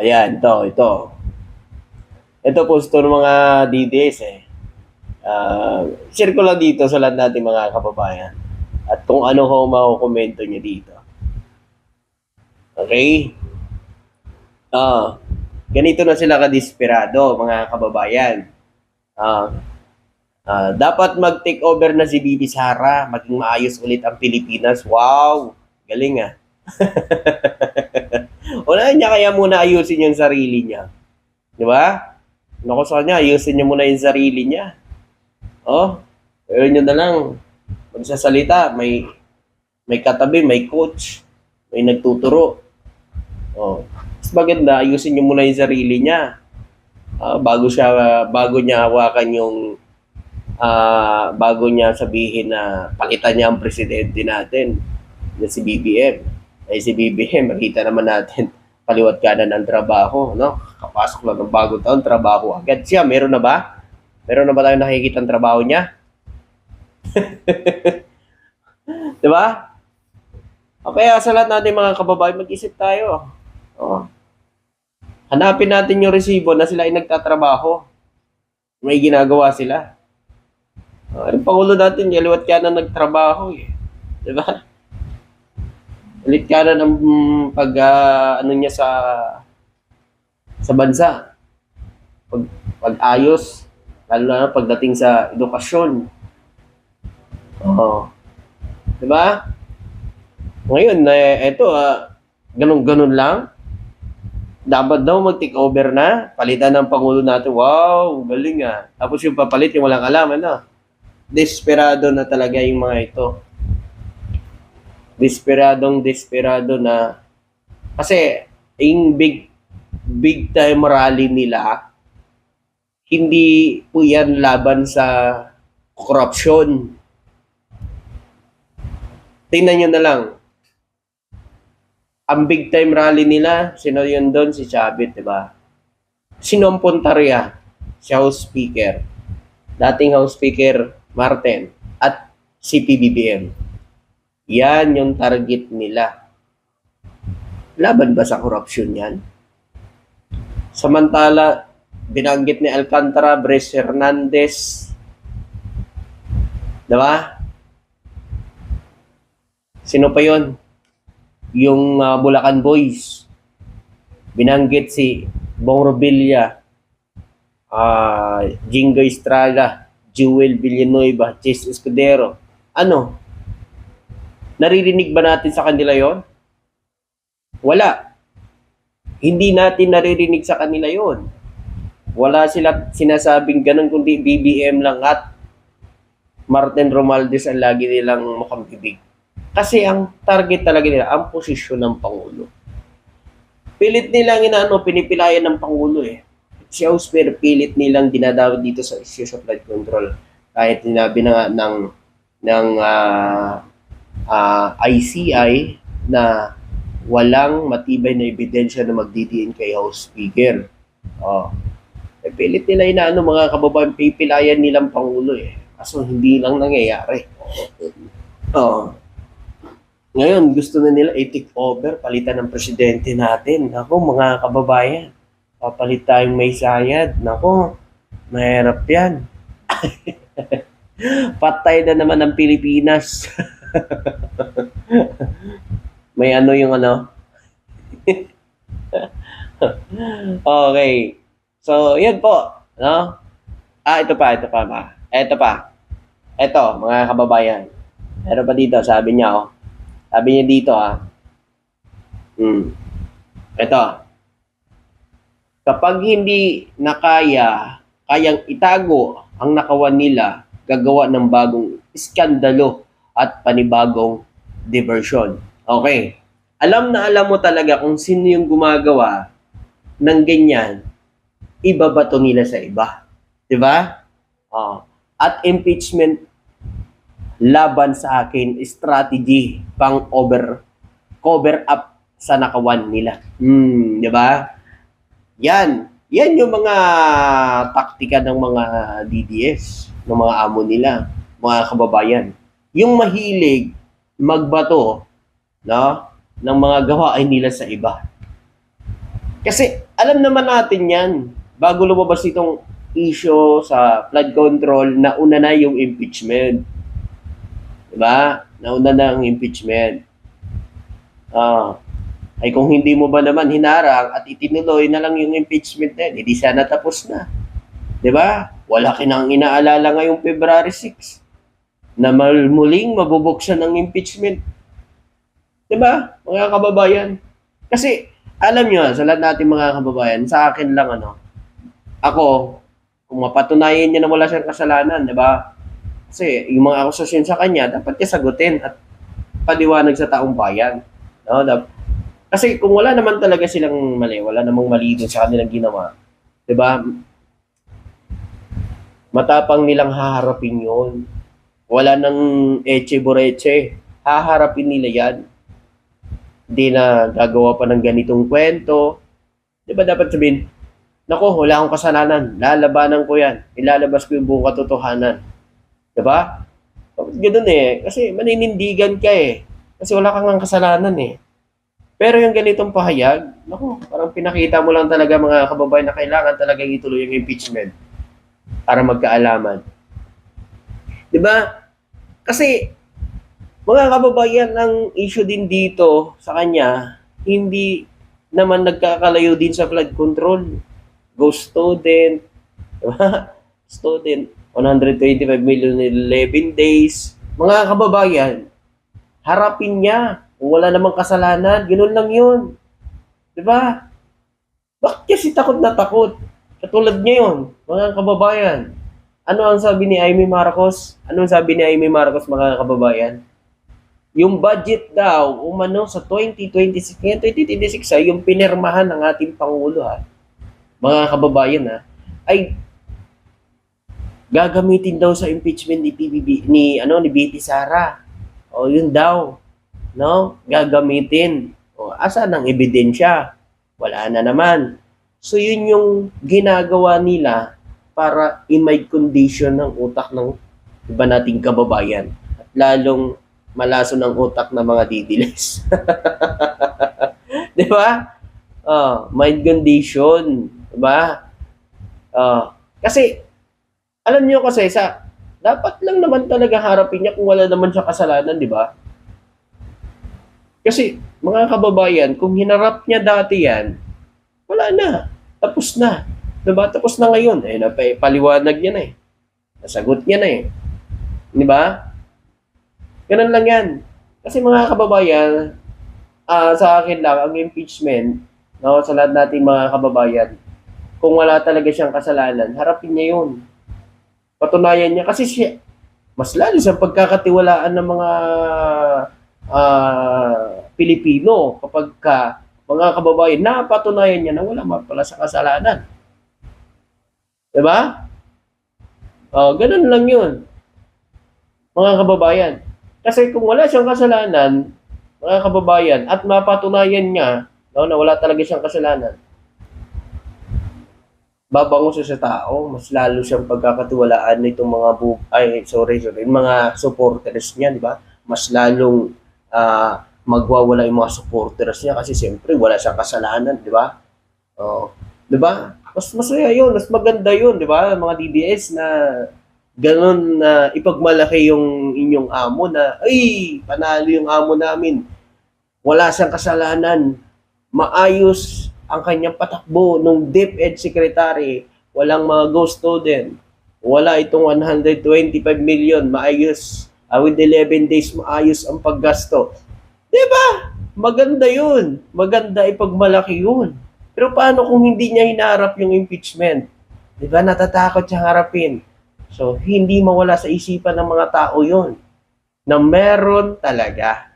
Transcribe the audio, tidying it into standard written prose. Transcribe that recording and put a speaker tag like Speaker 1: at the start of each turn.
Speaker 1: Ayan, ito. Ito posto ng mga DDS eh. Share ko lang dito sa lahat natin mga kababayan. At kung ano ho makukomento nyo dito. Okay? Ganito na sila kadesperado mga kababayan. Ah, dapat mag-take over na si Bibi Sara, maging maayos ulit ang Pilipinas. Wow! Galing ah. Unahin niya kaya muna ayusin yung sarili niya. Di ba? Naku sa kanya, ayusin niya muna yung sarili niya. Oh, ayun nyo na lang. Magsasalita, may katabi, may coach, may nagtuturo. Oh, mas maganda, ayusin niyo muna yung sarili niya. Bago niya hawakan yung bago niya sabihin na palitan niya ang presidente natin na si BBM. Si BBM, makita naman natin kaliwat kanan ang trabaho, no? Kapasok lang ng bagong taon, trabaho agad. Siya, meron na ba? Meron na ba tayong nakikita ang trabaho niya? Di ba? O kaya sa lahat natin mga kababayan, mag-isip tayo. Oh. Hanapin natin yung resibo na sila ay nagtatrabaho. May ginagawa sila. Ang Pangulo natin, kaliwat kanan nagtrabaho eh. Di ba? Ulit ka na ng ano niya sa bansa. Pag-ayos, lalo na pagdating sa edukasyon. Oo. Di ba? Ngayon, ganun-ganun lang. Dapat daw mag-take over na, palitan ng Pangulo natin. Wow, galing ah. Tapos yung papalit, yung walang alam, ano? Desperado na talaga yung mga ito. Desperado na kasi yung big time rally nila hindi po yan laban sa korupsyon. Tingnan nyo na lang ang big time rally nila, sino yun doon? Si Chavit, di ba? Sino ang puntarya? Si House Speaker, dating House Speaker Martin at si PBBM. Yan yung target nila. Laban ba sa korupsyon yan? Samantala, binanggit ni Alcantara, Bres Hernandez, diba? Sino pa yon? Yung Bulacan Boys. Binanggit si Bong Revilla, Jingo Estrada, Jewel Villanueva, Chase Escudero. Ano? Naririnig ba natin sa kanila yon? Wala. Hindi natin naririnig sa kanila yon. Wala sila sinasabing ganun, kundi BBM lang at Martin Romualdez ang lagi nilang mukhang bibig. Kasi ang target talaga nila, ang posisyon ng Pangulo. Pilit nilang pinipilayan ng Pangulo eh. Si House pilit nilang dinadawit dito sa issues of flood control. Kahit sinabi na ng ICI na walang matibay na ebidensya na magdidiin kay House Speaker. Pilit nila mga kababayan, pipilayan nilang Pangulo eh. Kaso hindi lang nangyayari. Ngayon, gusto na nila i-take over, palitan ng presidente natin. Ako, mga kababayan, papalit tayong may sayad. Nako, mahirap yan. Patay na naman ang Pilipinas. May yung Okay. So, yan po. No? Ito pa. Ito, mga kababayan. Meron pa dito, sabi niya, Sabi niya dito, Ito. Kapag hindi kayang itago ang nakawan nila, gagawa ng bagong iskandalo at panibagong diversion. Okay. Alam mo talaga kung sino yung gumagawa ng ganyan, ibabato nila sa iba. Diba? At impeachment laban sa akin, strategy pang cover up sa nakawan nila. Diba? Yan yung mga taktika ng mga DDS, ng mga amo nila, mga kababayan. Yung mahilig magbato, no, ng mga gawain nila sa iba. Kasi alam naman natin yan, bago lumabas itong issue sa flood control, nauna na yung impeachment. Diba? Nauna na ang impeachment. Ah, ay kung hindi mo ba naman hinarang at itinuloy na lang yung impeachment na yun, hindi sana tapos na. Diba? Wala kinang inaalala ngayong February 6 na muling mabubuksan ng impeachment. Diba? Mga kababayan. Kasi, alam nyo, sa lahat natin mga kababayan, sa akin lang ako, kung mapatunayan niya na wala siyang kasalanan, di ba? Kasi yung mga akusasyon sa kanya, dapat niya sagutin at paliwanag sa taong bayan. No? Kasi kung wala naman talaga silang mali, wala namang mali doon sa kanilang ginawa, di ba? Matapang nilang haharapin yon. Wala nang eche boreche. Haharapin nila yan. Hindi na gagawa pa ng ganitong kwento. Di ba dapat sabihin, nako, wala akong kasalanan. Lalabanan ko yan. Ilalabas ko yung buong katotohanan. Diba? Ganun eh. Kasi maninindigan ka eh. Kasi wala kang kasalanan eh. Pero yung ganitong pahayag, naku, parang pinakita mo lang talaga mga kababayan na kailangan talaga ituloy yung impeachment para magkaalaman. Diba? Kasi mga kababayan, ang issue din dito sa kanya, hindi naman nagkakalayo din sa flood control. Ghost student, diba? Student, 125 million in 11 days. Mga kababayan, harapin niya. Kung wala namang kasalanan, ganoon lang yun. Diba? Bakit kasi takot na takot? Katulad ngayon, mga kababayan. Ano ang sabi ni Amy Marcos? Ano ang sabi ni Amy Marcos, mga kababayan? Yung budget daw, umano sa 2026, ngayon 2026 yung pinirmahan ng ating Pangulo mga kababayan ay gagamitin daw sa impeachment ni PBB, ni BP Sara. O yun daw, no? Gagamitin. O asa ng ebidensya? Wala na naman. So yun yung ginagawa nila para i-make condition ng utak ng iba nating kababayan. At lalong malaso ng utak ng mga didiles. Di ba? Mind condition. Di ba? Kasi, alam niyo kasi, dapat lang naman talaga harapin niya kung wala naman siya kasalanan, di ba? Kasi, mga kababayan, kung hinarap niya dati yan, wala na. Tapos na. Diba? Tapos na ngayon. Paliwanag niya na eh. Nasagot niya na eh. Di ba? Ganun lang yan. Kasi mga kababayan, sa akin lang, ang impeachment, no, sa lahat natin mga kababayan, kung wala talaga siyang kasalanan, harapin niya yun. Patunayan niya. Kasi siya, mas lalo sa pagkakatiwalaan ng mga Pilipino kapag mga kababayan, napatunayan niya na wala pala sa kasalanan. Diba? Ganun lang yun. Mga kababayan. Kasi kung wala siyang kasalanan, mga kababayan, at mapatunayan niya na wala talaga siyang kasalanan, babango siya sa tao, mas lalo siyang pagkakatiwalaan nitong mga mga supporters niya, di ba? Mas lalong magwawala yung mga supporters niya kasi siyempre wala siyang kasalanan, di ba? Di ba? Mas masaya yun, mas maganda yun, di ba? Mga DDS na ganun na ipagmalaki yung inyong amo na, ay, panalo yung amo namin. Wala siyang kasalanan. Maayos ang kanyang patakbo nung DepEd Secretary. Walang mga ghost student. Wala itong 125 million. Maayos. With 11 days, maayos ang paggasto. Diba? Maganda yun. Maganda ipagmalaki yun. Pero paano kung hindi niya hinarap yung impeachment? Diba? Natatakot siya harapin. So, hindi mawala sa isipan ng mga tao yun. Na meron talaga.